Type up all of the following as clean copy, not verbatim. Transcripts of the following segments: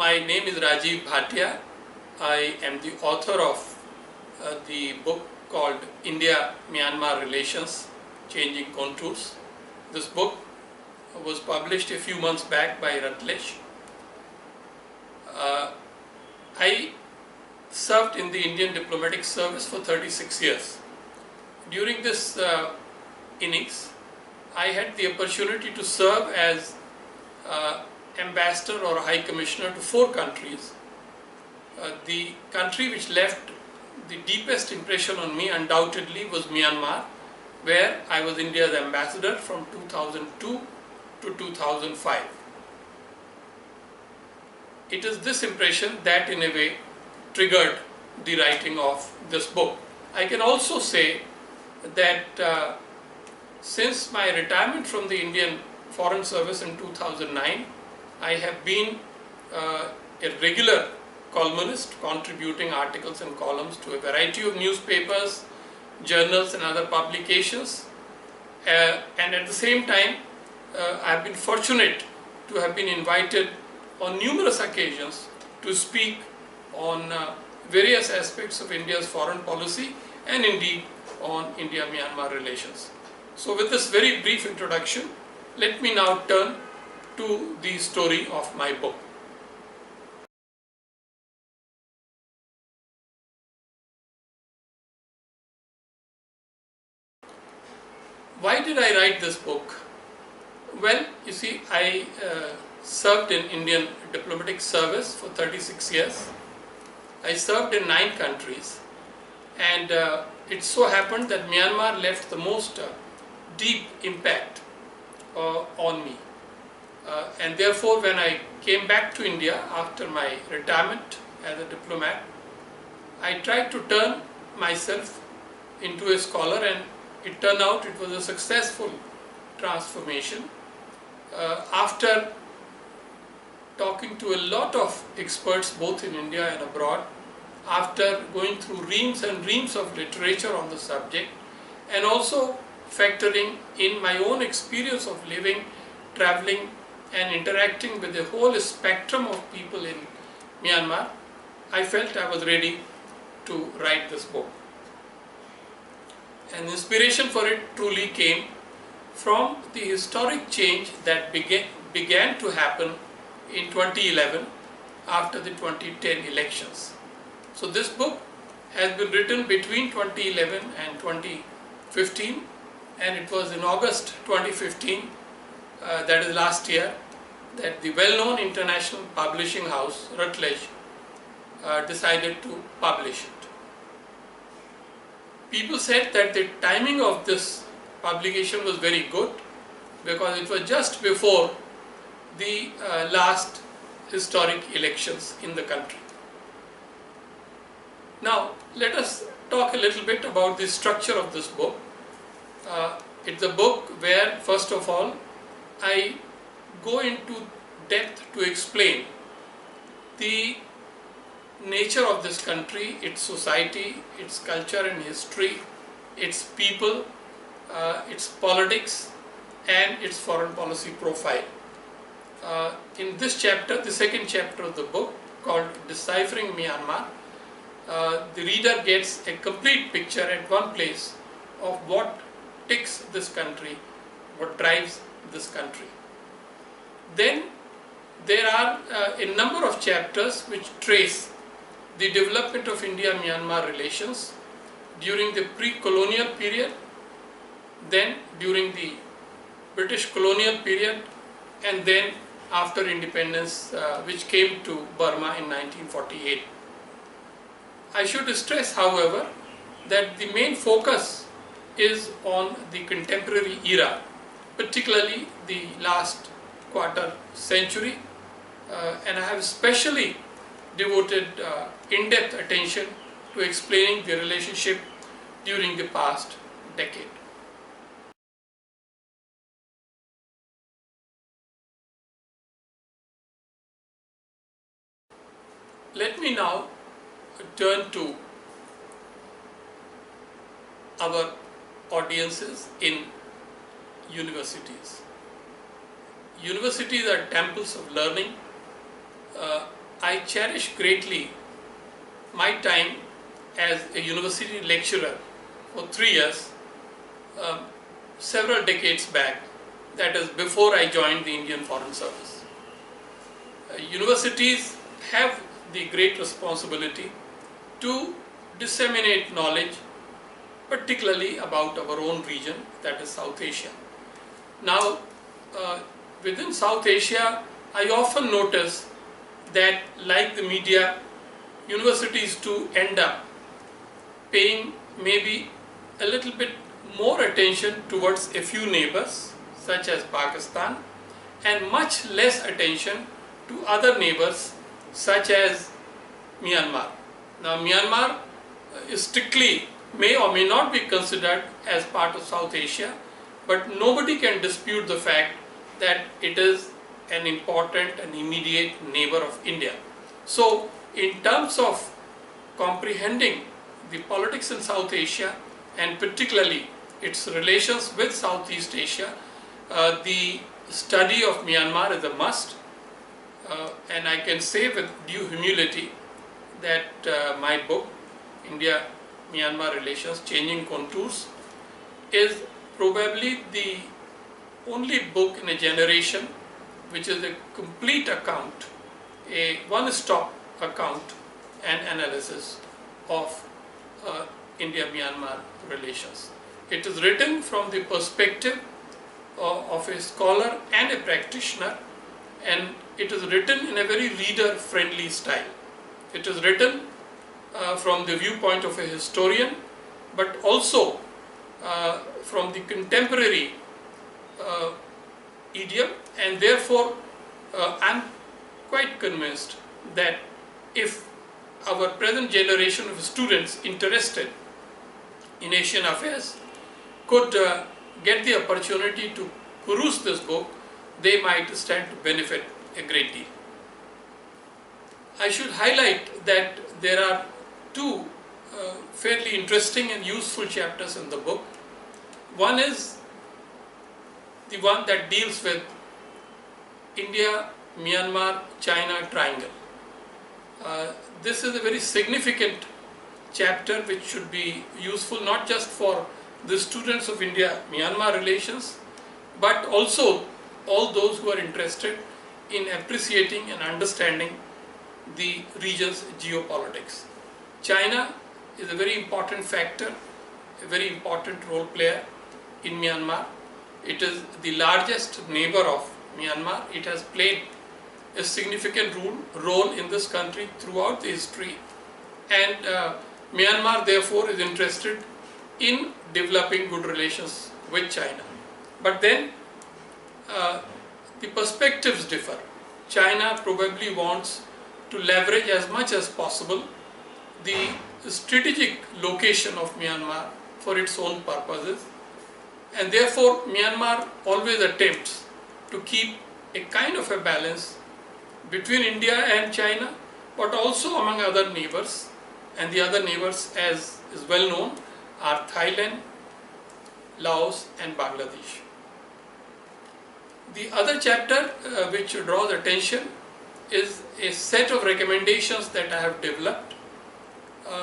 My name is Rajiv Bhatia. I am the author of the book called India-Myanmar Relations, Changing Contours. This book was published a few months back by Routledge. I served in the Indian diplomatic service for 36 years. During this innings, I had the opportunity to serve as ambassador or high commissioner to 4 countries. The country which left the deepest impression on me undoubtedly was Myanmar, where I was India's ambassador from 2002 to 2005. It is this impression that in a way triggered the writing of this book. I can also say that since my retirement from the Indian Foreign Service in 2009, I have been a regular columnist, contributing articles and columns to a variety of newspapers, journals and other publications. And at the same time, I have been fortunate to have been invited on numerous occasions to speak on various aspects of India's foreign policy and indeed on India-Myanmar relations. So with this very brief introduction, let me now turn to the story of my book. Why did I write this book? Well, you see, I served in Indian diplomatic service for 36 years. I served in 9 countries, and it so happened that Myanmar left the most deep impact on me. And therefore, when I came back to India after my retirement as a diplomat, I tried to turn myself into a scholar, and it turned out it was a successful transformation. After talking to a lot of experts both in India and abroad, after going through reams and reams of literature on the subject, and also factoring in my own experience of living, traveling and interacting with the whole spectrum of people in Myanmar, I felt I was ready to write this book. And inspiration for it truly came from the historic change that began to happen in 2011 after the 2010 elections. So this book has been written between 2011 and 2015, and it was in August 2015, that is last year, that the well-known international publishing house Routledge decided to publish it. People said that the timing of this publication was very good because it was just before the last historic elections in the country. Now, let us talk a little bit about the structure of this book. It's a book where, first of all, I go into depth to explain the nature of this country, its society, its culture and history, its people, its politics and its foreign policy profile. In this chapter, the second chapter of the book, called Deciphering Myanmar, the reader gets a complete picture at one place of what ticks this country, what drives this country. Then there are a number of chapters which trace the development of India-Myanmar relations during the pre-colonial period, then during the British colonial period, and then after independence, which came to Burma in 1948. I should stress, however, that the main focus is on the contemporary era, particularly the last quarter century, and I have specially devoted in-depth attention to explaining the relationship during the past decade. Let me now turn to our audiences in universities. Universities are temples of learning. I cherish greatly my time as a university lecturer for 3 years, uh, several decades back, that is before I joined the Indian Foreign Service. Universities have the great responsibility to disseminate knowledge, particularly about our own region, that is South Asia. Now, within South Asia, I often notice that, like the media, universities too end up paying maybe a little bit more attention towards a few neighbors, such as Pakistan, and much less attention to other neighbors, such as Myanmar. Now, Myanmar is strictly may or may not be considered as part of South Asia, but nobody can dispute the fact that it is an important and immediate neighbor of India. So, in terms of comprehending the politics in South Asia and particularly its relations with Southeast Asia, the study of Myanmar is a must. And I can say with due humility that my book, India-Myanmar Relations, Changing Contours, is probably the only book in a generation which is a complete account, a one-stop account and analysis of India-Myanmar relations. It is written from the perspective of a scholar and a practitioner, and it is written in a very reader-friendly style. It is written from the viewpoint of a historian, but also from the contemporary idiom, and therefore I am quite convinced that if our present generation of students interested in Asian affairs could get the opportunity to peruse this book, they might stand to benefit a great deal. I should highlight that there are two fairly interesting and useful chapters in the book. One is the one that deals with India, Myanmar, China triangle. This is a very significant chapter which should be useful not just for the students of India-Myanmar relations, but also all those who are interested in appreciating and understanding the region's geopolitics. China is a very important factor, a very important role player in Myanmar. It is the largest neighbor of Myanmar. It has played a significant role in this country throughout the history, and Myanmar therefore is interested in developing good relations with China. But then the perspectives differ. China probably wants to leverage as much as possible the strategic location of Myanmar for its own purposes, and therefore Myanmar always attempts to keep a kind of a balance between India and China, but also among other neighbors, and the other neighbors, as is well known, are Thailand, Laos and Bangladesh. The other chapter which draws attention is a set of recommendations that I have developed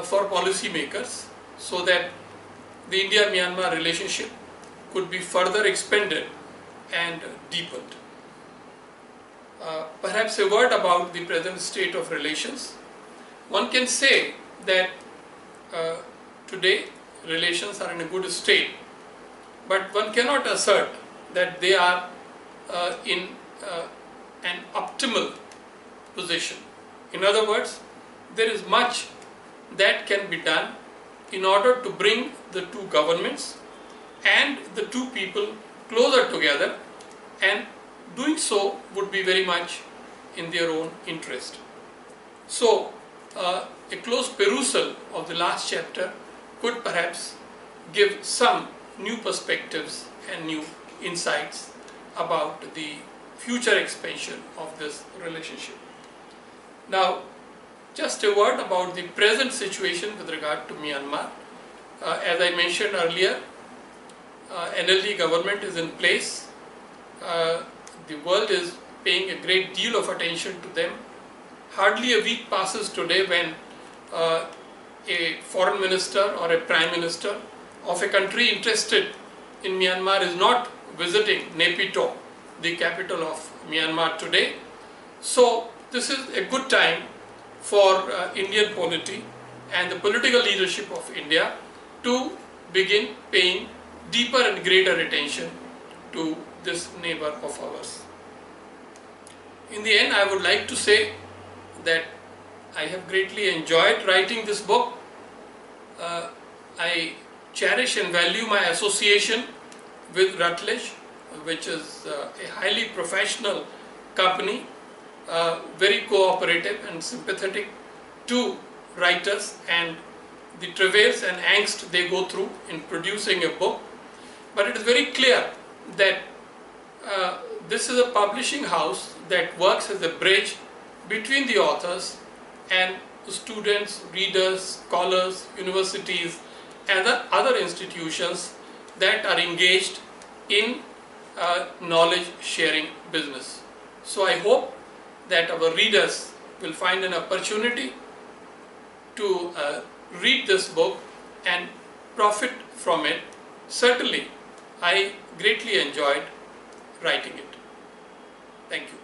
for policymakers so that the India-Myanmar relationship could be further expanded and deepened. Perhaps a word about the present state of relations. One can say that today relations are in a good state, but one cannot assert that they are in an optimal position. In other words, there is much that can be done in order to bring the two governments and the two people closer together, and doing so would be very much in their own interest. So, a close perusal of the last chapter could perhaps give some new perspectives and new insights about the future expansion of this relationship. Now, just a word about the present situation with regard to Myanmar. As I mentioned earlier, NLD government is in place. The world is paying a great deal of attention to them. hardly a week passes today when a foreign minister or a prime minister of a country interested in Myanmar is not visiting Naypyidaw, the capital of Myanmar today. So this is a good time for Indian polity and the political leadership of India to begin paying deeper and greater attention to this neighbor of ours. In the end, I would like to say that I have greatly enjoyed writing this book. I cherish and value my association with Routledge, which is a highly professional company, very cooperative and sympathetic to writers and the travails and angst they go through in producing a book. But it is very clear that this is a publishing house that works as a bridge between the authors and students, readers, scholars, universities and the other institutions that are engaged in knowledge sharing business. So I hope that our readers will find an opportunity to read this book and profit from it. Certainly, I greatly enjoyed writing it. Thank you.